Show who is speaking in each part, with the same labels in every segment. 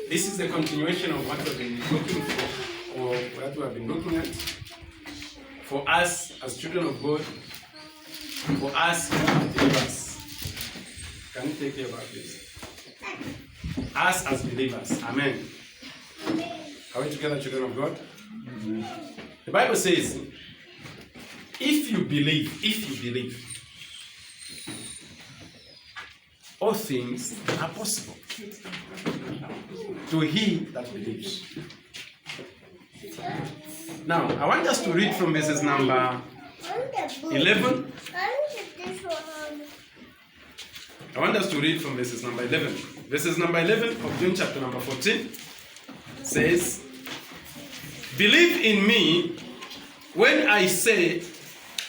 Speaker 1: This is the continuation of what we've been looking for, or what we have been looking at. For us as children of God, for us as believers. Can you take care about this? Us as believers. Amen. Are we together, children of God? Amen. The Bible says, if you believe, all things are possible to he that believes. Now, I want us to read from verses number 11. I want us to read from verses number 11. Verses number 11 of John chapter number 14 says, believe in me when I say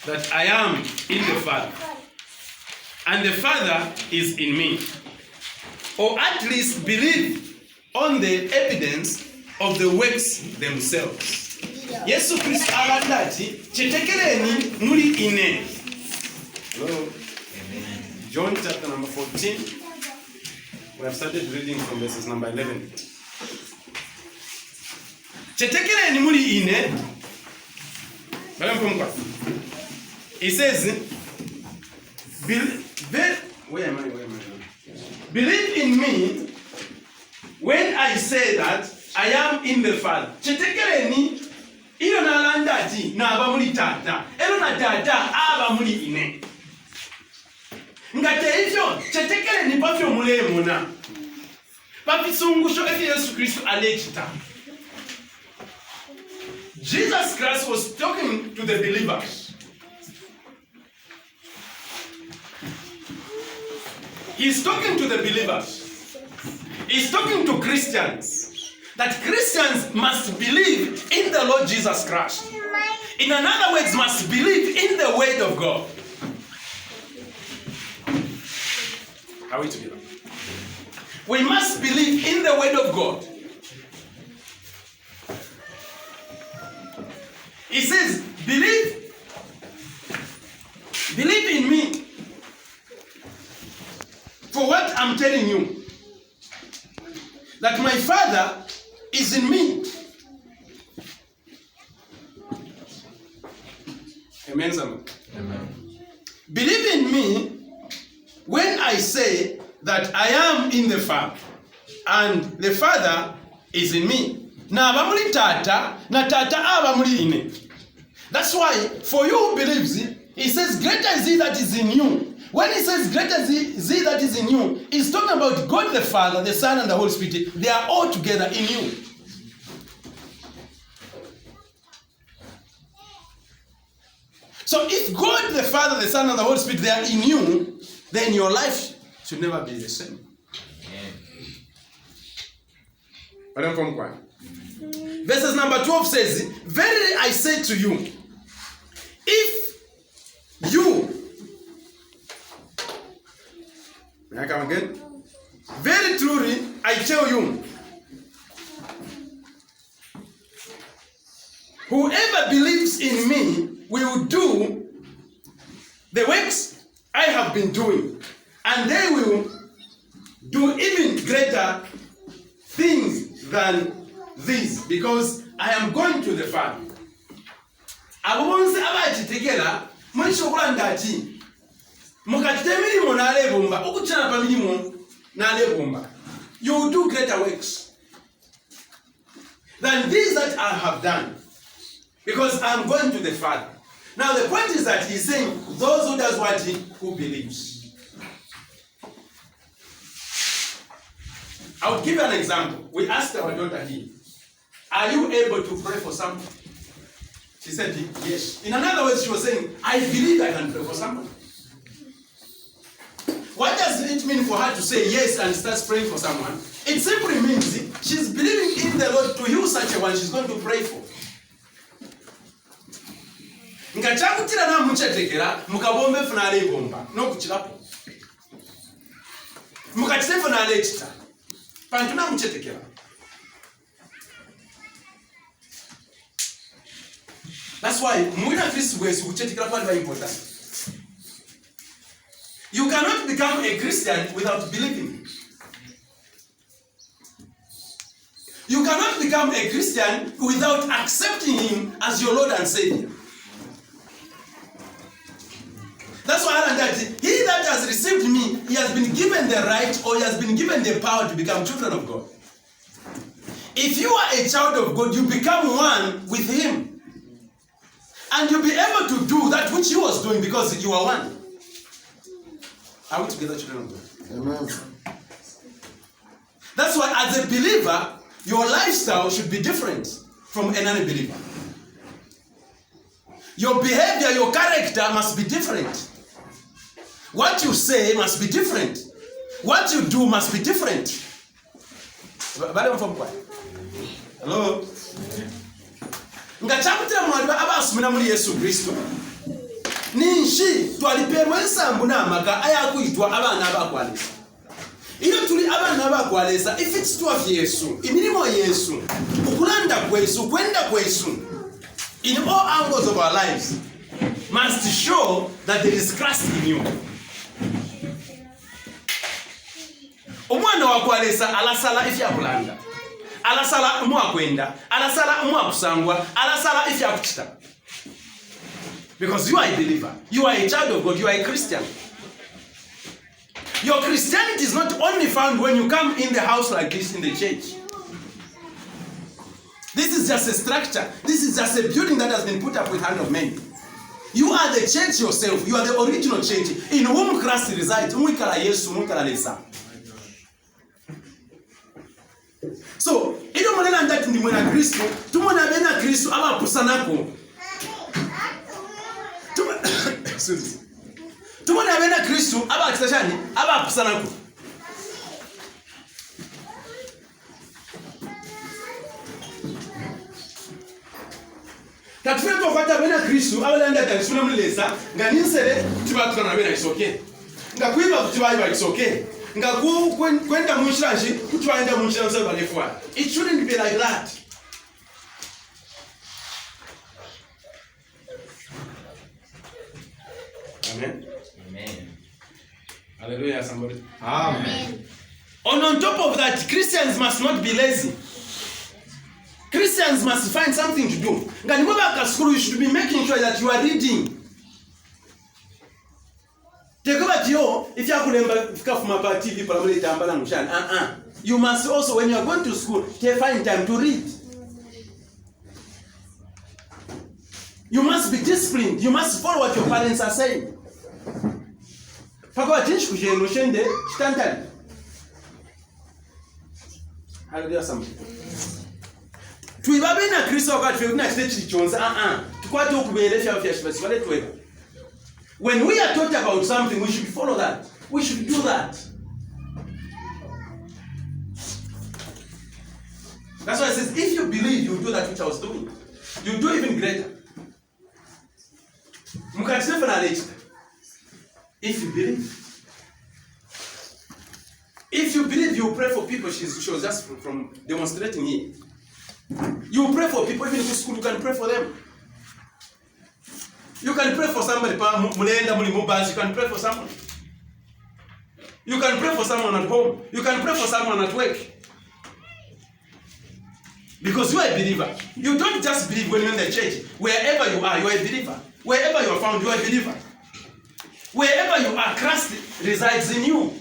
Speaker 1: that I am in the Father, and the Father is in me. Or at least believe on the evidence of the works themselves. Yesu Kristo abandati chetekeleni muri ine. Hello. John chapter number 14. We have started reading from verses number 11. Chetekeleni muri ine. He says, where am I? Believe in me when I say that I am in the Father. Chetekeleni ilo nalandati na aba muri tata. Elo na tata aba muri ine. Ngate hivyo chetekeleni pafyo mulemo na. Papisungusho efi Yesu Kristo alechita. Jesus Christ was talking to the believers. He's talking to the believers. He's talking to Christians. That Christians must believe in the Lord Jesus Christ. In other words, must believe in the Word of God. Are we together? We must believe in the Word of God. He says, believe in me for what I'm telling you. That my Father is in me. Amen, someone? Amen. Believe in me when I say that I am in the Father and the Father is in me. Na abamuli tata, na tata abamuli ine. That's why, for you who believes, he says, greater is he that is in you. When he says, greater is he that is in you, he's talking about God the Father, the Son, and the Holy Spirit. They are all together in you. So if God the Father, the Son, and the Holy Spirit, they are in you, then your life should never be the same. Verses number 12 says, verily I say to you, if you, may I come again? Very truly I tell you, whoever believes in me will do the works I have been doing, and they will do even greater things than this, because I am going to the Father. Abonse abachitegera mwishokola ndati mukatite milimo nalebomba okuchana pa milimo nalebomba, you will do greater works than these that I have done, because I am going to the Father. Now the point is that he's saying those who does what who believes. I will give you an example. We asked our daughter here, are you able to pray for someone? She said yes. In another words, she was saying, I believe I can pray for someone. What does it mean for her to say yes and start praying for someone? It simply means she's believing in the Lord to heal such a one she's going to pray for. Ngachakutira na muchetekera mukabombe funale bomba no kuchirapo. Mukachite funale chita. Pantuna muchetekera. That's why mwina Kristo bwesi kuchetekera kwa very important. You cannot become a Christian without believing.
Speaker 2: You cannot become a Christian without accepting him as your Lord and Savior. That's why Alan that he that has received me, he has been given the right or he has been given the power to become children of God. If you are a child of God, you become one with him. And you'll be able to do that which he was doing because you are one. Are we together, children of God?
Speaker 3: Amen.
Speaker 2: That's why as a believer, your lifestyle should be different from a non-believer. Your behavior, your character must be different. What you say must be different. What you do must be different. Hello? Ngachakutira mwana abasumina muri Yesu Kristo. Ninshi twaliperwa ensambu n'amaka ayakuitwa abana abakwalesa. Iyo tuli abana abakwalesa ifitwa Yesu, imirimo Yesu, ukulanda kwesu, kwenda kwesu. In all angles of our lives must show that there is Christ in you. Omwana wakwalesa alasala ifyakulanda. Alasala mwakwenda, alasala mwakusangwa, alasala ifyakuchita. Because you are a believer, you are a child of God, you are a Christian. Your Christianity is not only found when you come in the house like this in the church. This is just a structure. This is just a building that has been put up with hand of men. You are the church yourself. You are the original church in whom Christ resides. So, ilo mwana ndati ndi mwana Kristo, tumona bena Kristo abapusanako. Tumona bena Kristo abakisashani abapusanako. Tatufuna tofata bena Kristo abalanda tanisuna mulesa nganinsere tibatukana bena isoke. Ngakwiba kutibayiba isoke. Kwenda munshirashi kutwaenda munshirashi balefwa. It shouldn't be like that. Amen.
Speaker 4: Amen.
Speaker 1: Hallelujah, somebody.
Speaker 4: Amen.
Speaker 2: On top of that, Christians must not be lazy. Christians must find something to do. Ngani back at school, you should be making sure that you are reading. If you are TV, you must also, when you are going to school, find time to read. You must be disciplined. You must follow what your parents are saying. Hallelujah, somebody. Tuibabena Kristo wakati fekuna chitechi chonza tukwate ukubelesha afyashibasi wale tuweka. When we are taught about something, we should follow that. We should do that. That's why it says, if you believe, you do that which I was doing. You do even greater. If you believe. If you believe, you pray for people. She was just from demonstrating here. You pray for people, even if you school, you can pray for them. You can pray for somebody, you can pray for someone. You can pray for someone at home. You can pray for someone at work. Because you are a believer. You don't just believe when you're in the church. Wherever you are a believer. Wherever you are found, you are a believer. Wherever you are, Christ resides in you.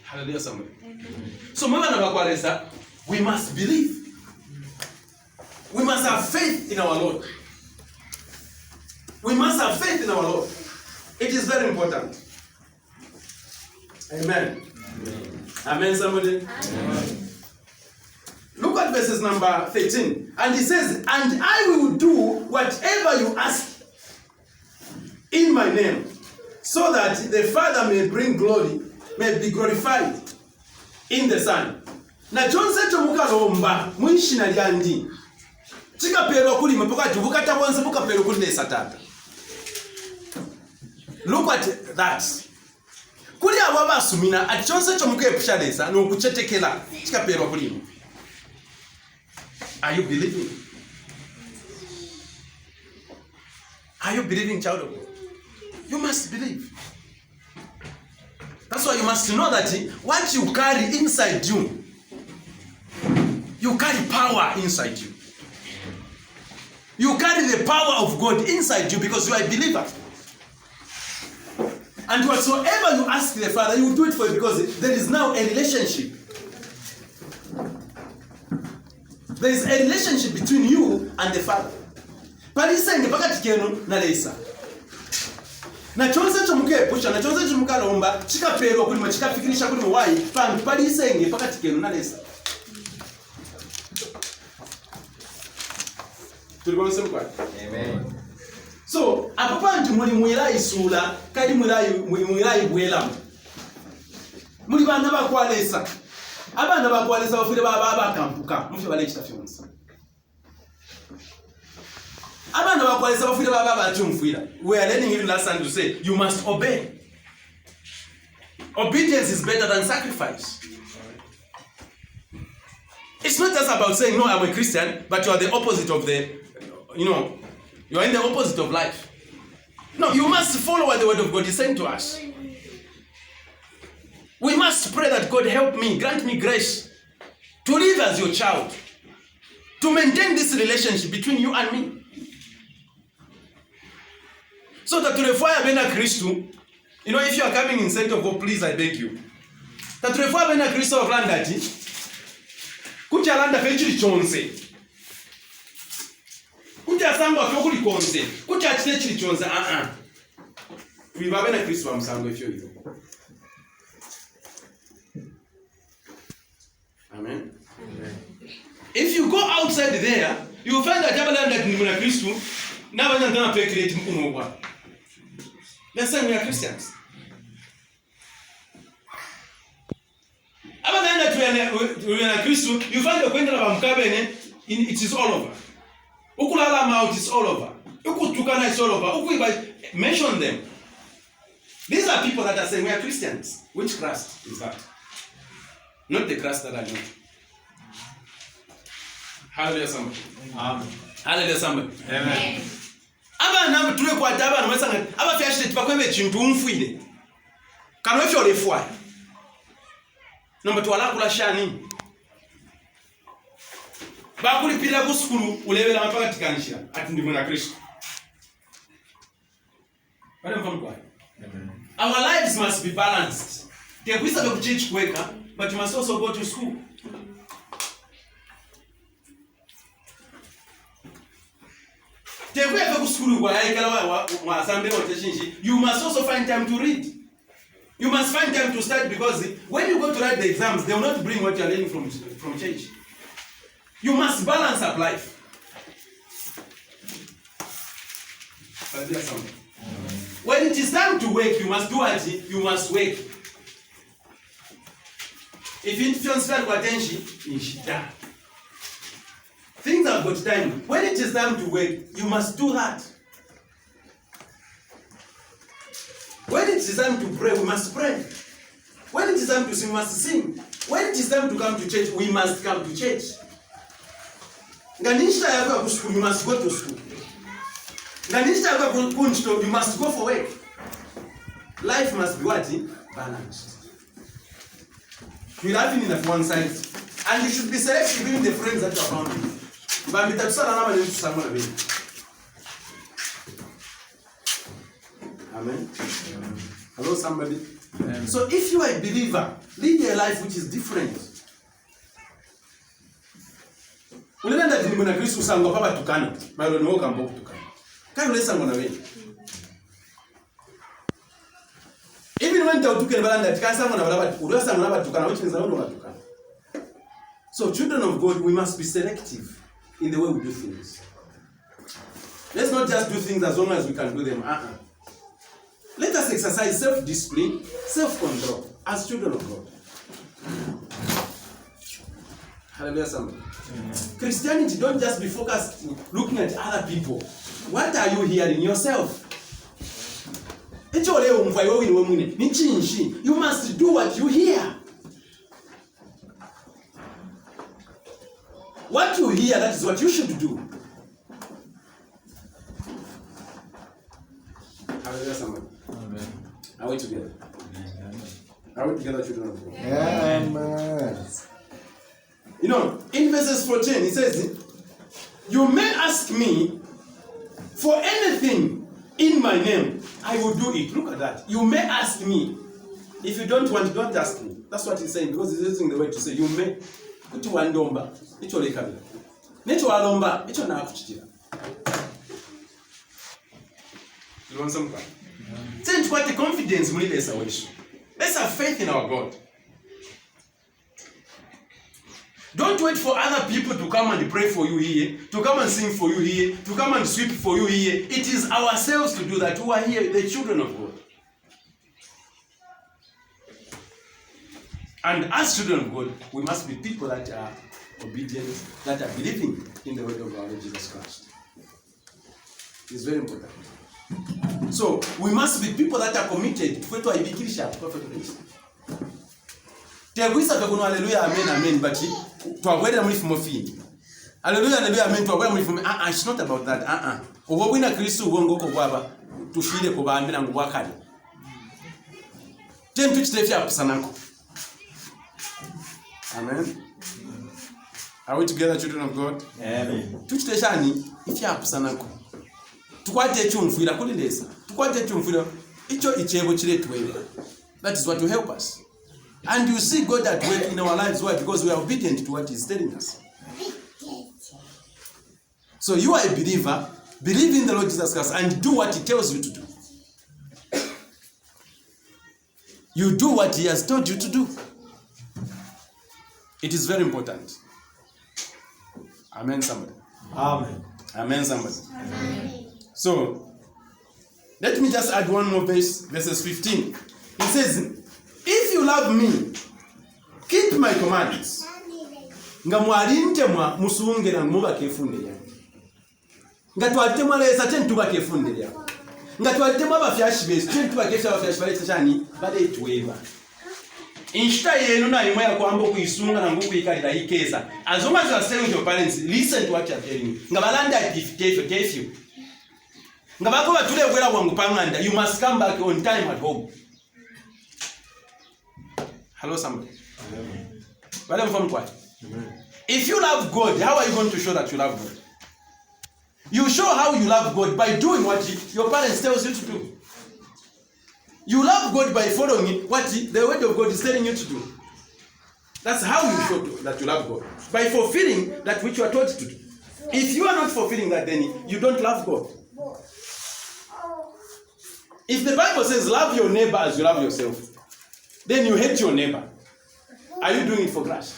Speaker 2: Hallelujah, somebody. So, we must believe. We must have faith in our Lord. We must have faith in our Lord. It is very important. Amen. Amen, Amen somebody. Amen. Look at verses number 13. And he says, and I will do whatever you ask in my name, so that the Father may bring glory, may be glorified in the Son. Na John said to Mukalomba, Munshina Yandi. Look at that. Kuli ababa sumina atichonse chomuke pushalesa no kuchetekela chikapero kulimo. Are you believing? Are you believing, child of God? You must believe. That's why you must know that what you carry inside you, you carry power inside you. You carry the power of God inside you because you are a believer. And whatsoever you ask the Father, you will do it for you because there is now a relationship. There is a relationship between you and the Father. Palisenge pakati kenu na Leisa. Na chonse chomukepusha, na chonse chomukalomba, chikaperwa kulima, chikafikirisha kulima wayi, palisenge pakati kenu na Leisa. Amen. So, apapanti muli mwilai sula, kali mwilai bwelamu. Muli bana bakwalesa. Abana bakwalesa bafire bakampuka, mufe balekita fyonsa. Abana bakwalesa bafire bachumfira. We are learning even last time to say, you must obey. Obedience is better than sacrifice. It's not just about saying, no, I'm a Christian, but you are the opposite of you are in the opposite of life. No, you must follow what the word of God is saying to us. We must pray that God help me, grant me grace to live as your child, to maintain this relationship between you and me. So that to the fire bena Christu, if you are coming in sight of God, please, I beg you. That to the fire bena Christu of landati, kucha landa fechiri chonse. Kucha sango akokuli konse. Kucha achite chiri chonse. We have been a Christ from Sango if you. Amen. If you go outside there, you will find that Jabalanda Nimuna Christu, now I'm going to pay credit Mukunwa. They're saying we are Christians. Abalanda we are Christu, you find the Quentin of Amkabene, it is all over. Ukulala Mount is all over. Ukutukana is all over. Mention them. These are people that are saying we are Christians. Which Christ is that? Not the Christ that I know. Hallelujah, somebody. Amen. Hallelujah, somebody. Amen. Abana tuwe kwa tabana mwesanga aba fiashite tipakwebe chintu umfuide. Kanwe fyo lefwa. Nomba twala kula shani. Bakulipira ku skulu ulebera mpaka tikanisha ati ndi mwana Kristo. Bale mfamu kwa. Our lives must be balanced. Tekwisa be kuchichi kuweka, but you must also go to school. Tekwisa ku skulu kwa yaikala wa assembly wa teshinji, you must also find time to read. You must find time to study because when you go to write the exams, they will not bring what you are learning from church. You must balance up life. When it is time to work, you must do what? You must work. If you don't start with attention, things have got time. When it is time to work, you must do that. When it is time to pray, we must pray. When it is time to sing, we must sing. When it is time to come to church, we must come to church. Ganisha yako ku school, you must go to school. Ganisha yako ku you must go for work. Life must be what? Balanced. You have in that one side, and you should be selective in the friends that you are around with. But with that salama you someone away. Amen. Hello, somebody. Amen. So if you are a believer, lead a life which is different. Unaenda ndini na Kristo sango papa tukana, bado ni woka mboku tukana. Kai ule sango na wewe. Even when you tukene balanda tikasango na balaba, ule sango na batukana, which means ndo batukana. So children of God, we must be selective in the way we do things. Let's not just do things as long as we can do them. Let us exercise self-discipline, self-control as children of God. Hallelujah, somebody. Christianity, don't just be focused looking at other people. What are you hearing yourself? You must do what you hear. What you hear, that is what you should do. Hallelujah, somebody. Amen. Are we together? Amen. together, children of God?
Speaker 3: Amen.
Speaker 2: You know, in verses 14, it says, you may ask me for anything in my name, I will do it. Look at that. You may ask me. If you don't want, don't ask me. That's what he's saying, because he's using the word to say, you may. Kuti wandomba, icho lekabila. Necho walomba, icho na kuchitira. You want some kind? Then what the confidence we need. Let's have faith in our God. Don't wait for other people to come and pray for you here, to come and sing for you here, to come and sweep for you here. It is ourselves to do that, who are here, the children of God. And as children of God, we must be people that are obedient, that are believing in the word of our Lord Jesus Christ. It's very important. So, we must be people that are committed to ibikirisha perfect grace. Teguisa kwa hallelujah amen amen but twagwera muri fumofini. Hallelujah hallelujah amen twagwera muri fumofini. It's not about that. Ubwo bwina Kristo ubwo ngoko bwaba tushire kubambira ngo bwakale. Tentu kitefya kusanako. Amen. Are we together, children of God?
Speaker 3: Amen.
Speaker 2: Tuchiteshani ifya kusanako. Tukwate chumfira kulilesa. Tukwate chumfira icho ichebo chiretwewe. That is what will help us. And you see God at work in our lives. Why? Because we are obedient to what He's telling us. So you are a believer, believe in the Lord Jesus Christ and do what He tells you to do. You do what He has told you to do. It is very important. Amen, somebody.
Speaker 3: Amen.
Speaker 2: Amen, somebody. Amen. So, let me just add one more verse, verses 15. It says, if you love me, keep my commandments. Nga mwalintemwa musungera muba kefunde yange. Nga twalitemwa lesa tentuba kefunde yange. Nga twalitemwa abafyashi besu tentuba kesha abafyashi baleta chani bale tuweba. Inshita yenu na imwe ya kwamba kuisunga na nguku ikalira hikeza. As long as you are staying with your parents, listen to what you are telling you. Nga balanda gave you. Nga bako batule bwera wangu panganda, you must come back on time at home. Hello, somebody. Amen. If you love God, how are you going to show that you love God? You show how you love God by doing what your parents tells you to do. You love God by following what the word of God is telling you to do. That's how you show that you love God. By fulfilling that which you are taught to do. If you are not fulfilling that, then you don't love God. If the Bible says love your neighbor as you love yourself, then you hate your neighbor. Are you doing it for grace?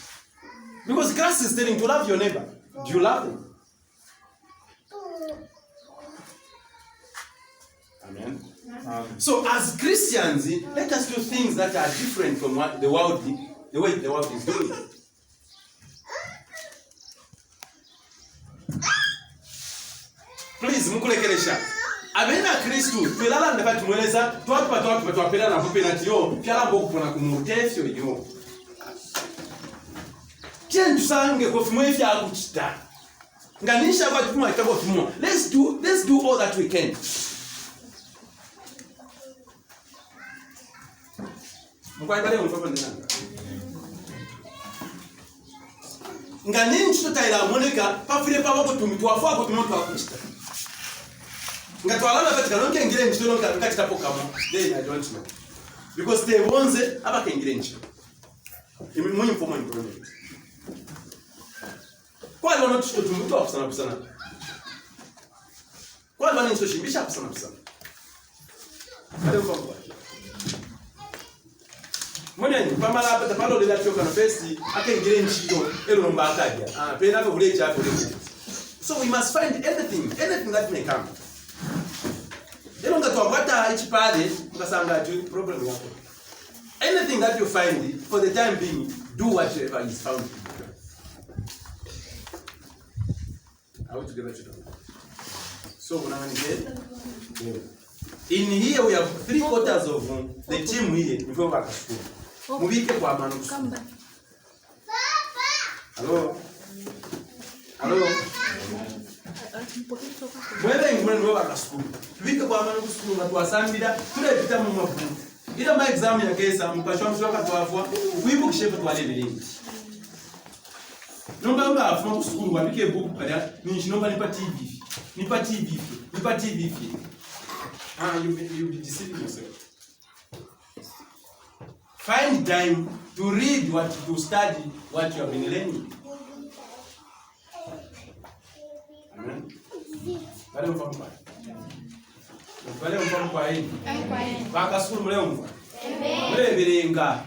Speaker 2: Because grace is telling you to love your neighbor. Do you love him? Amen. So as Christians, let us do things that are different from what the way the world is doing. Please, mukulekeresha. Abena Kristo, pelala ndakati mweleza, twapela na penalty yo, pyala mbokupona kumutefyo yo. Kien tusange ko fimwe fya akuchita. Nganisha kwa tumwa itako fimwa. Let's do all that we can. Mkwangale mfapa ndinanga. Ngani nchutaila moneka pafile pa wako tumitwafu ako tumoto akuchita. Ngatwalana katika lonke ngire nchito kati tapo kama then I don't know because they wonze abake ngire nchito munyi mfomo ni project kwa wana tushito tumbuto afusana busana kwa wana nchito shimbisha afusana busana kade mfamo mwenye pamala hapa tapalo lila choka na pesi ake ngire nchito elo mba akadia pena kwa kule chapo lile. So we must find anything that may come. Anything that you find, for the time being, do whatever is found. Are we together? So, in here we have 3/4 of the team here before back to school. Come back. Hello? Hello? Mwele ingumene mwe baka school. Tubike kwa manu school na tuasambira, tule pita mu mabu. ila ma exam ya kesa mpashwa mshwaka twafwa kuibukishe twale bilingi nomba mba afuma kusukuru wandike book kaya ninomba nipa TV you be deceiving yourself. Find time to read to study what you have been learning. Amen. Wale mfamu kwa. Wale mfamu kwa hii. Baka skulu mule umfa. Mule birenga.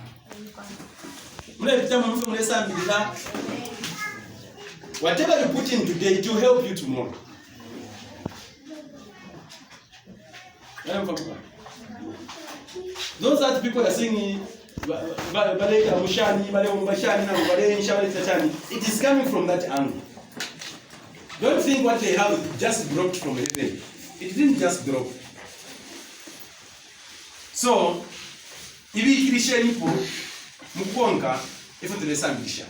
Speaker 2: Mule bitamu mtu mule sambila. Whatever you put in today, it will help you tomorrow. Wale mfamu kwa. Those are the people that are singing it is coming from that angle. Don't think what they have just dropped from heaven. It didn't just drop. So, ibikirisheni nipo mukonga ifo tunesambisha.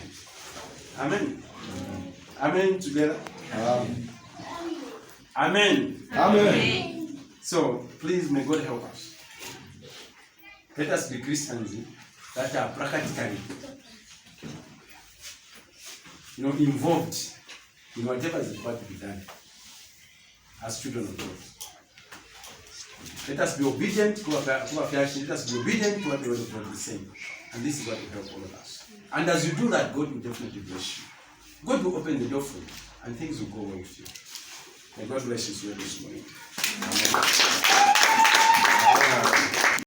Speaker 2: Amen. Amen together. Amen.
Speaker 3: Amen.
Speaker 2: So, please may God help us. Let us be Christians that are practically, involved in whatever is about to be done as children of God. Let us be obedient to our passion. Let us be obedient to what the word of God is saying. And this is what will help all of us. And as you do that, God will definitely bless you. God will open the door for you, and things will go well with you. May God bless you this morning. Amen.